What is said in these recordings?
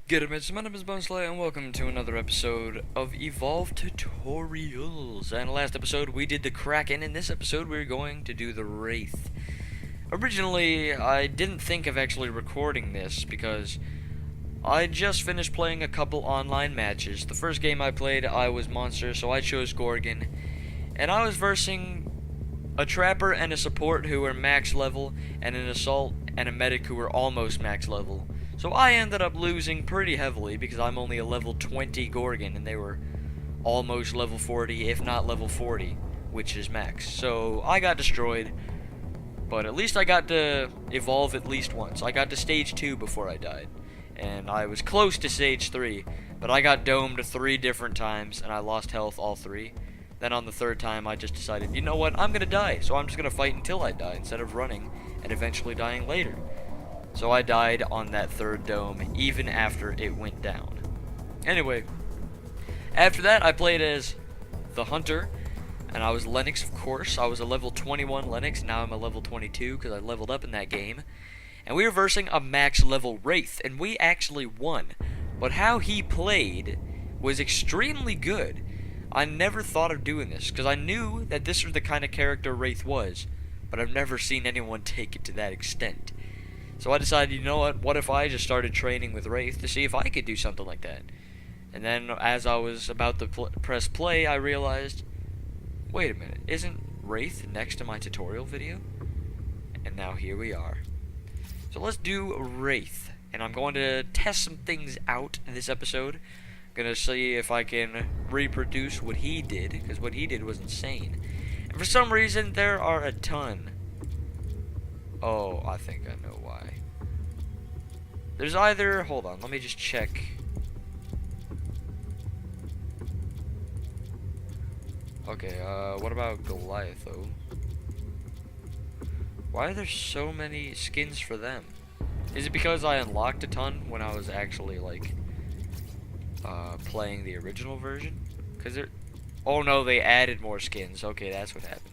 Good evening, my name is Boneslayer, and welcome to another episode of Evolve Tutorials. And last episode we did the Kraken, in this episode we're going to do the Wraith. Originally, I didn't think of actually recording this because I just finished playing a couple online matches. The first game I played, I was Monster, so I chose Gorgon. And I was versing a Trapper and a Support who were max level, and an Assault and a Medic who were almost max level. So I ended up losing pretty heavily because I'm only a level 20 Gorgon and they were almost level 40, if not level 40, which is max. So I got destroyed, but at least I got to evolve at least once. I got to stage 2 before I died, and I was close to stage 3, but I got domed 3 different times and I lost health all 3. Then on the 3rd time I just decided, you know what, I'm gonna die, so I'm just gonna fight until I die instead of running and eventually dying later. So I died on that 3rd dome, even after it went down. Anyway, after that I played as the Hunter, and I was Lennox, of course. I was a level 21 Lennox, now I'm a level 22 because I leveled up in that game. And we were versing a max level Wraith, and we actually won. But how he played was extremely good. I never thought of doing this, because I knew that this was the kind of character Wraith was, but I've never seen anyone take it to that extent. So I decided, you know what if I just started training with Wraith to see if I could do something like that. And then as I was about to press play, I realized, wait a minute, isn't Wraith next to my tutorial video? And now here we are. So let's do Wraith, and I'm going to test some things out in this episode. I'm going to see if I can reproduce what he did, because what he did was insane. And for some reason, there are a ton. Oh, I think I know why. There's either... Hold on, let me just check. Okay, what about Goliath, though? Why are there so many skins for them? Is it because I unlocked a ton when I was actually, like, playing the original version? Because they're... Oh, no, they added more skins. Okay, that's what happened.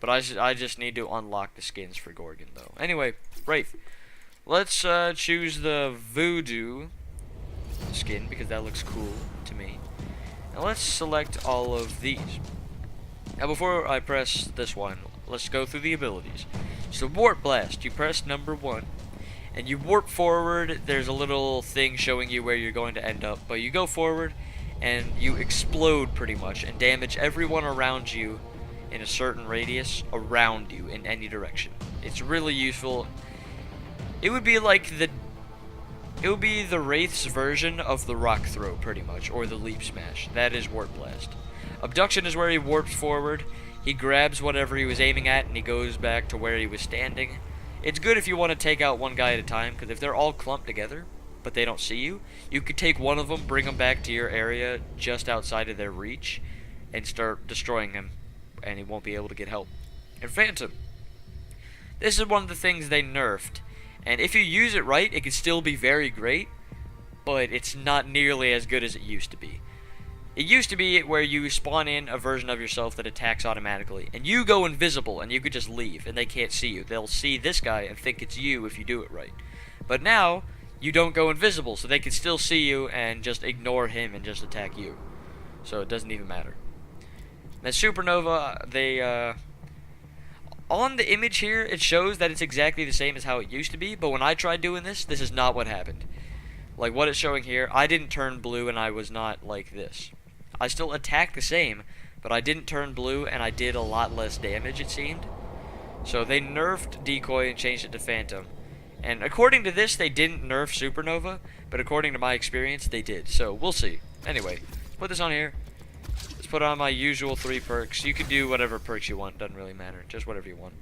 But I just need to unlock the skins for Gorgon, though. Anyway, Wraith. Let's choose the Voodoo skin, because that looks cool to me. Now let's select all of these. Now before I press this one, let's go through the abilities. So Warp Blast, you press number 1, and you warp forward. There's a little thing showing you where you're going to end up, but you go forward, and you explode pretty much, and damage everyone around you in a certain radius around you in any direction. It's really useful. It would be like the Wraith's version of the Rock Throw, pretty much, or the Leap Smash. That is Warp Blast. Abduction is where he warps forward. He grabs whatever he was aiming at and he goes back to where he was standing. It's good if you want to take out one guy at a time, because if they're all clumped together but they don't see you, you could take one of them, bring them back to your area just outside of their reach, and start destroying him, and he won't be able to get help. And Phantom. This is one of the things they nerfed, and if you use it right, it can still be very great, but it's not nearly as good as it used to be. It used to be where you spawn in a version of yourself that attacks automatically, and you go invisible, and you could just leave, and they can't see you. They'll see this guy and think it's you if you do it right. But now, you don't go invisible, so they can still see you and just ignore him and just attack you. So it doesn't even matter. Now Supernova, they, on the image here, it shows that it's exactly the same as how it used to be, but when I tried doing this, this is not what happened. Like what it's showing here, I didn't turn blue and I was not like this. I still attacked the same, but I didn't turn blue and I did a lot less damage, it seemed. So they nerfed Decoy and changed it to Phantom. And according to this, they didn't nerf Supernova, but according to my experience, they did. So we'll see. Anyway, put this on here. Put on my usual 3 perks. You can do whatever perks you want, doesn't really matter, just whatever you want.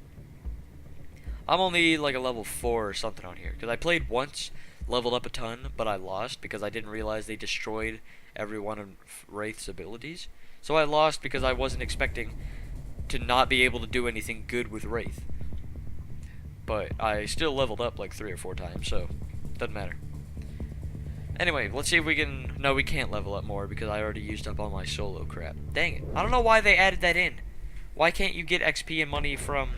I'm only like a level 4 or something on here, because I played once, leveled up a ton, but I lost because I didn't realize they destroyed every one of Wraith's abilities. So I lost because I wasn't expecting to not be able to do anything good with Wraith. But I still leveled up like 3 or 4 times, so doesn't matter. Anyway, let's see if we can... No, we can't level up more because I already used up all my solo crap. Dang it. I don't know why they added that in. Why can't you get XP and money from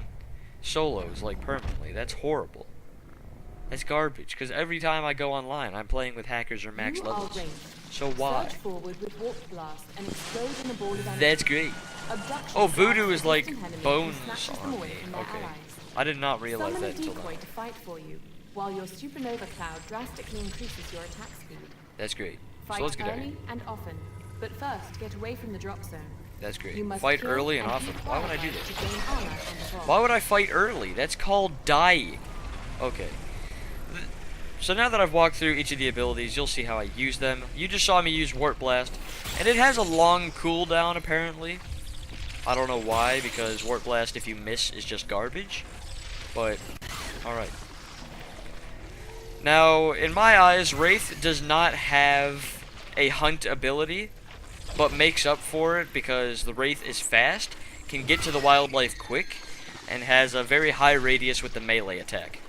solos, like, permanently? That's horrible. That's garbage, because every time I go online, I'm playing with hackers or max levels. So why? Surge forward with warp blast and explode in a ball of energy. That's great. Abduction Oh, voodoo is strikes like distant enemies bones and snatches them on away me. from their Okay. allies. I did not realize Summon that a until decoy now. to fight for you, while your supernova cloud drastically increases your attack speed. That's great. Fight So let's get early out. and often, but first get away from the drop zone. That's great. You must Fight kill early and and often. keep Why would I do qualified that? to gain armor on the ball. Why would I fight early? That's called dying. Okay. So now that I've walked through each of the abilities, you'll see how I use them. You just saw me use Warp Blast, and it has a long cooldown apparently. I don't know why, because Warp Blast, if you miss, is just garbage. But, alright. Now, in my eyes, Wraith does not have a hunt ability, but makes up for it because the Wraith is fast, can get to the wildlife quick, and has a very high radius with the melee attack.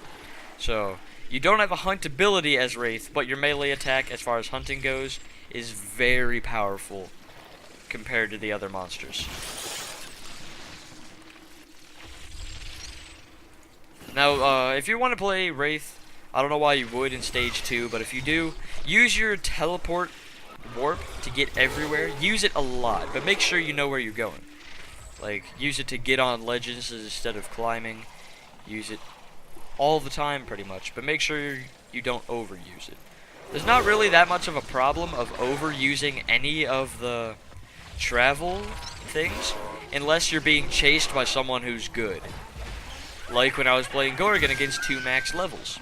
So, you don't have a hunt ability as Wraith, but your melee attack, as far as hunting goes, is very powerful compared to the other monsters. Now, if you want to play Wraith, I don't know why you would in Stage 2, but if you do, use your teleport warp to get everywhere. Use it a lot, but make sure you know where you're going. Like, use it to get on ledges instead of climbing. Use it all the time, pretty much, but make sure you don't overuse it. There's not really that much of a problem of overusing any of the travel things, unless you're being chased by someone who's good. Like when I was playing Gorgon against 2 max levels.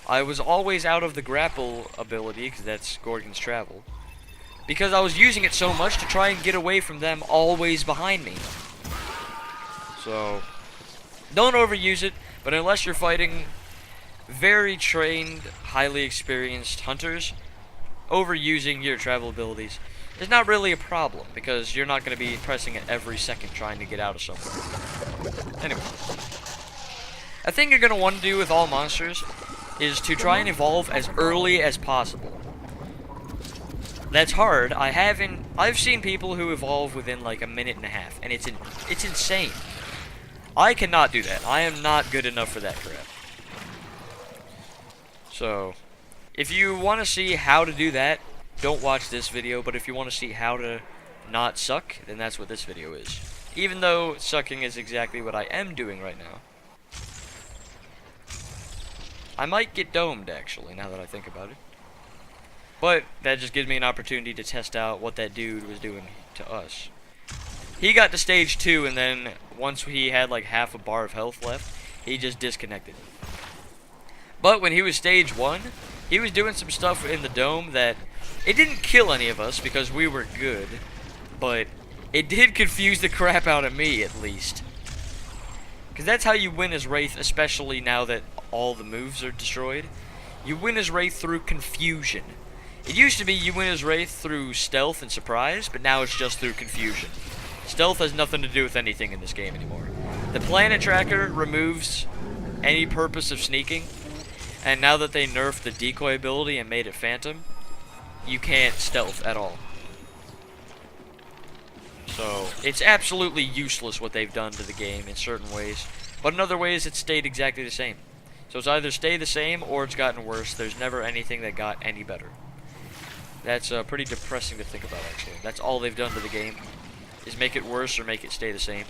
I was always out of the grapple ability, because that's Gorgon's travel, because I was using it so much to try and get away from them always behind me. So, don't overuse it, but unless you're fighting very trained, highly experienced hunters, overusing your travel abilities is not really a problem, because you're not going to be pressing it every second trying to get out of somewhere. Anyway. A thing you're going to want to do with all monsters is to try and evolve as early as possible. That's hard. I've seen people who evolve within like a minute and a half, and it's insane. I cannot do that. I am not good enough for that crap. So, if you want to see how to do that, don't watch this video, but if you want to see how to not suck, then that's what this video is. Even though sucking is exactly what I am doing right now. I might get domed, actually, now that I think about it. But that just gives me an opportunity to test out what that dude was doing to us. He got to stage 2, and then once he had like half a bar of health left, he just disconnected. But when he was stage 1, he was doing some stuff in the dome that it didn't kill any of us because we were good, but it did confuse the crap out of me, at least. Because that's how you win as Wraith, especially now that all the moves are destroyed. You win as Wraith through confusion. It used to be you win as Wraith through stealth and surprise, but now it's just through confusion. Stealth has nothing to do with anything in this game anymore. The planet tracker removes any purpose of sneaking, and now that they nerfed the decoy ability and made it phantom, you can't stealth at all. So, it's absolutely useless what they've done to the game in certain ways, but in other ways it's stayed exactly the same. So it's either stayed the same or it's gotten worse. There's never anything that got any better. That's pretty depressing to think about, actually. That's all they've done to the game, is make it worse or make it stay the same.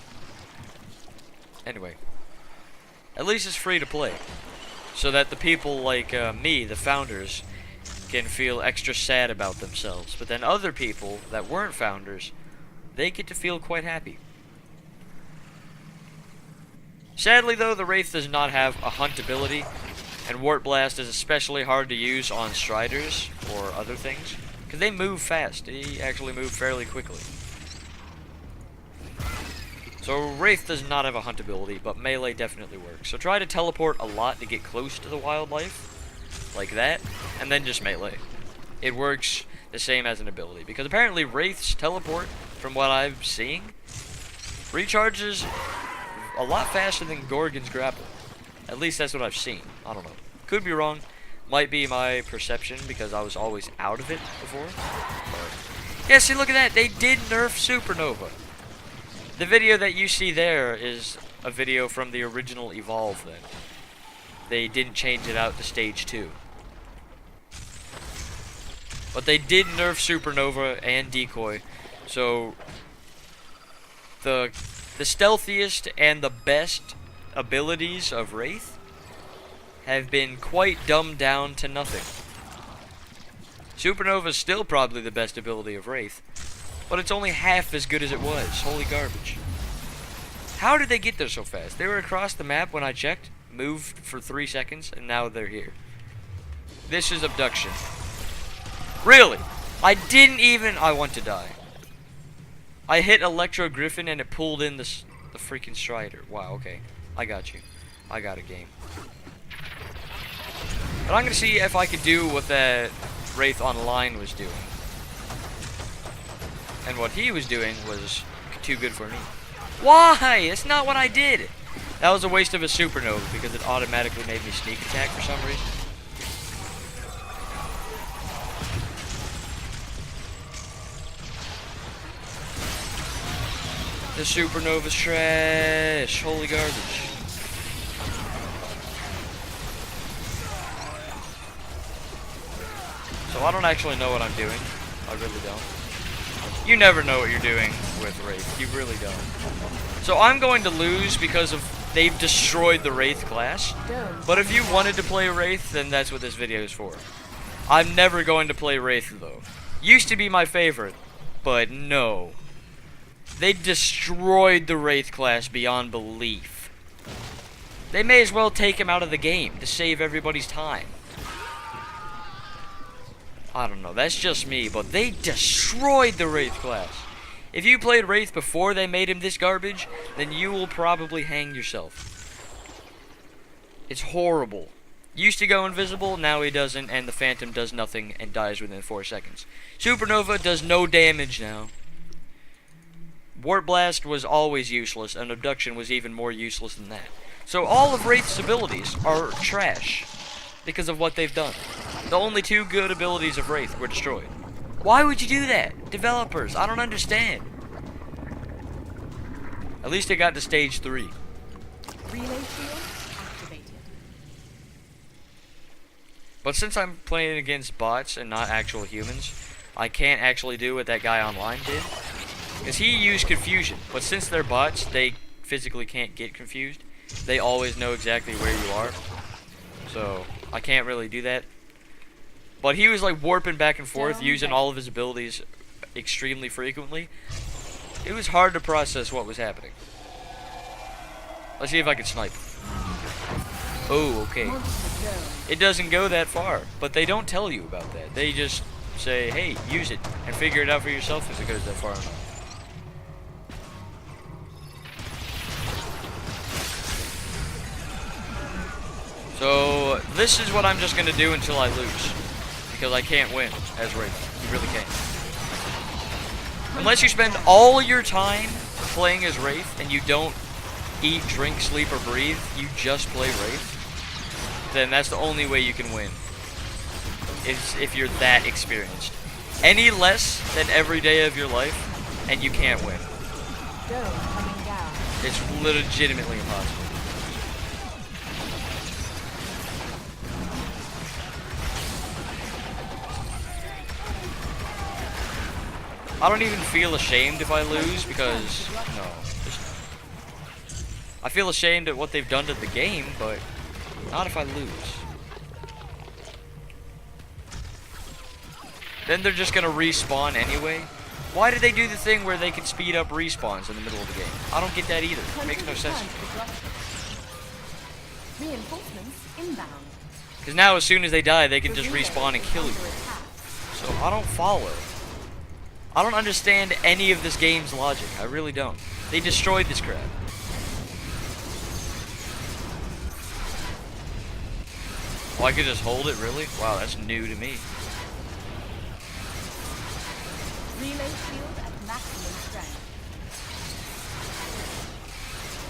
Anyway, at least it's free to play, so that the people like me, the founders, can feel extra sad about themselves. But then other people that weren't founders, they get to feel quite happy. Sadly though, the Wraith does not have a hunt ability, and Warp Blast is especially hard to use on Striders or other things, because they move fast. They actually move fairly quickly. So Wraith does not have a hunt ability, but melee definitely works. So try to teleport a lot to get close to the wildlife, like that, and then just melee. It works the same as an ability, because apparently Wraith's teleport, from what I'm seeing, recharges a lot faster than Gorgon's grapple. At least that's what I've seen. I don't know. Could be wrong. Might be my perception because I was always out of it before. But yeah, see, look at that. They did nerf Supernova. The video that you see there is a video from the original Evolve then. they didn't change it out to stage 2. But they did nerf Supernova and Decoy, so the stealthiest and the best abilities of Wraith have been quite dumbed down to nothing. Supernova is still probably the best ability of Wraith, but it's only half as good as it was. Holy garbage. How did they get there so fast? They were across the map when I checked, moved for 3 seconds, and now they're here. This is abduction. Really? I want to die. I hit Electro Griffin and it pulled in the freaking Strider. Wow, okay. I got you. I got a game. But I'm gonna see if I could do what that Wraith Online was doing. And what he was doing was too good for me. Why? That's not what I did. That was a waste of a Supernova because it automatically made me sneak attack for some reason. The Supernova's trash. Holy garbage. So I don't actually know what I'm doing. I really don't. You never know what you're doing with Wraith. You really don't. So I'm going to lose because they've destroyed the Wraith class. But if you wanted to play Wraith, then that's what this video is for. I'm never going to play Wraith though. Used to be my favorite, but no. They destroyed the Wraith class beyond belief. They may as well take him out of the game to save everybody's time. I don't know, that's just me, but they destroyed the Wraith class. If you played Wraith before they made him this garbage, then you will probably hang yourself. It's horrible. Used to go invisible, now he doesn't, and the Phantom does nothing and dies within 4 seconds. Supernova does no damage now. Warp Blast was always useless, and Abduction was even more useless than that. So all of Wraith's abilities are trash because of what they've done. The only 2 good abilities of Wraith were destroyed. Why would you do that? Developers, I don't understand. At least it got to stage 3. Relay shield activated. But since I'm playing against bots and not actual humans, I can't actually do what that guy online did. Because he used confusion, but since they're bots, they physically can't get confused. They always know exactly where you are. So, I can't really do that. But he was like warping back and forth, using all of his abilities extremely frequently. It was hard to process what was happening. Let's see if I can snipe. Oh, okay. It doesn't go that far, but they don't tell you about that. They just say, hey, use it, and figure it out for yourself if it goes that far enough. So, this is what I'm just going to do until I lose. Because I can't win as Wraith. You really can't. Unless you spend all your time playing as Wraith and you don't eat, drink, sleep, or breathe, you just play Wraith, then that's the only way you can win. Is if you're that experienced. Any less than every day of your life, and you can't win. It's legitimately impossible. I don't even feel ashamed if I lose because, no. I feel ashamed at what they've done to the game, but not if I lose. Then they're just gonna respawn anyway. Why did they do the thing where they can speed up respawns in the middle of the game? I don't get that either. It makes no sense. Reinforcements inbound. Because now as soon as they die, they can just respawn and kill you. So I don't follow. I don't understand any of this game's logic. I really don't. They destroyed this crap. Oh, I could just hold it, really? Wow, that's new to me. Relay shield at maximum strength.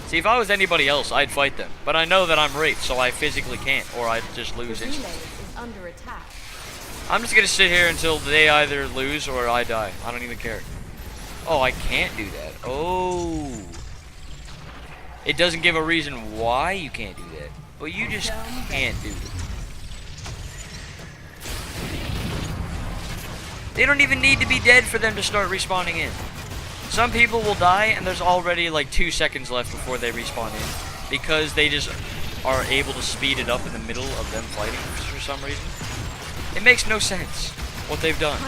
See, if I was anybody else, I'd fight them. But I know that I'm Wraith, so I physically can't, or I'd just lose The relay instantly. is under attack. I'm just gonna sit here until they either lose or I die. I don't even care. Oh, I can't do that. Oh. It doesn't give a reason why you can't do that. but you just can't do it. They don't even need to be dead for them to start respawning in. Some people will die and there's already like 2 seconds left before they respawn in because they just are able to speed it up in the middle of them fighting for some reason. It makes no sense what they've done.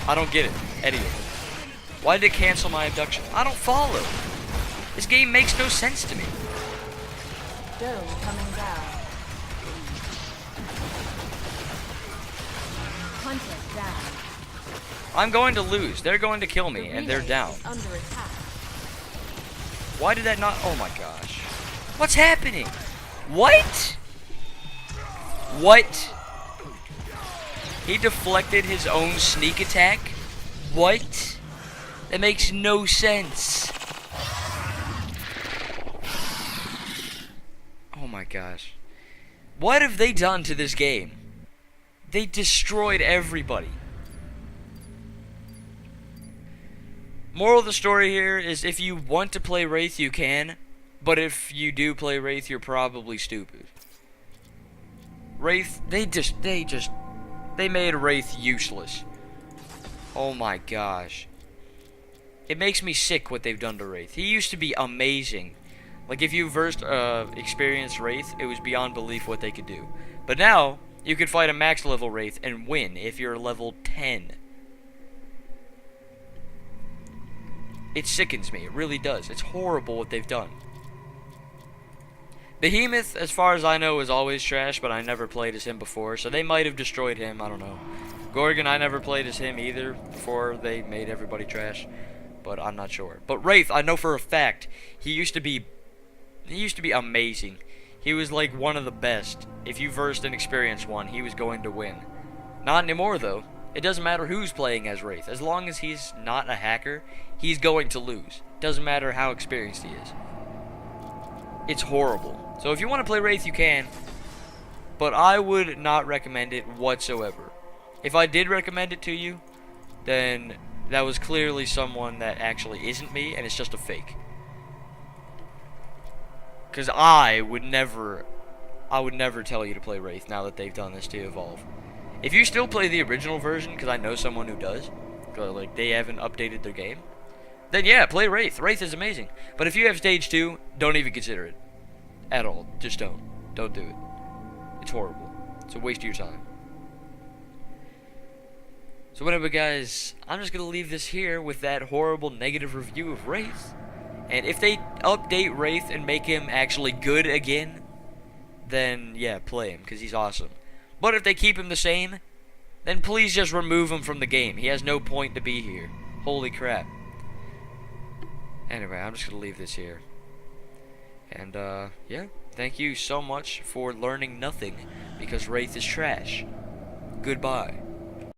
I don't get it. Any of it. Why did it cancel my abduction? I don't follow. This game makes no sense to me. Dome coming down. Hunter down. I'm going to lose. They're going to kill me, and they're down. Under attack. Why did that not... Oh my gosh. What's happening? What? What? He deflected his own sneak attack? What? That makes no sense. Oh my gosh. What have they done to this game? They destroyed everybody. Moral of the story here is if you want to play Wraith, you can. But if you do play Wraith, you're probably stupid. Wraith, they made Wraith useless. Oh my gosh. It makes me sick what they've done to Wraith. He used to be amazing. Like if you first experienced Wraith, it was beyond belief what they could do. But now, you can fight a max level Wraith and win if you're level 10. It sickens me, it really does. It's horrible what they've done. Behemoth, as far as I know, is always trash, but I never played as him before, so they might have destroyed him, I don't know. Gorgon, I never played as him either before they made everybody trash, but I'm not sure. But Wraith, I know for a fact, he used to be amazing. He was like one of the best. If you versed and experienced one, he was going to win. Not anymore though. It doesn't matter who's playing as Wraith. As long as he's not a hacker, he's going to lose. Doesn't matter how experienced he is. It's horrible. So if you want to play Wraith, you can. But I would not recommend it whatsoever. If I did recommend it to you, then that was clearly someone that actually isn't me, and it's just a fake. Because I would never tell you to play Wraith now that they've done this to Evolve. If you still play the original version, because I know someone who does, like they haven't updated their game, then yeah, play Wraith. Wraith is amazing. But if you have Stage 2, don't even consider it. At all. Just don't. Don't do it. It's horrible. It's a waste of your time. So whatever, guys, I'm just going to leave this here with that horrible negative review of Wraith. And if they update Wraith and make him actually good again, then yeah, play him, because he's awesome. But if they keep him the same, then please just remove him from the game. He has no point to be here. Holy crap. Anyway, I'm just going to leave this here. And, yeah, thank you so much for learning nothing, because Wraith is trash. Goodbye.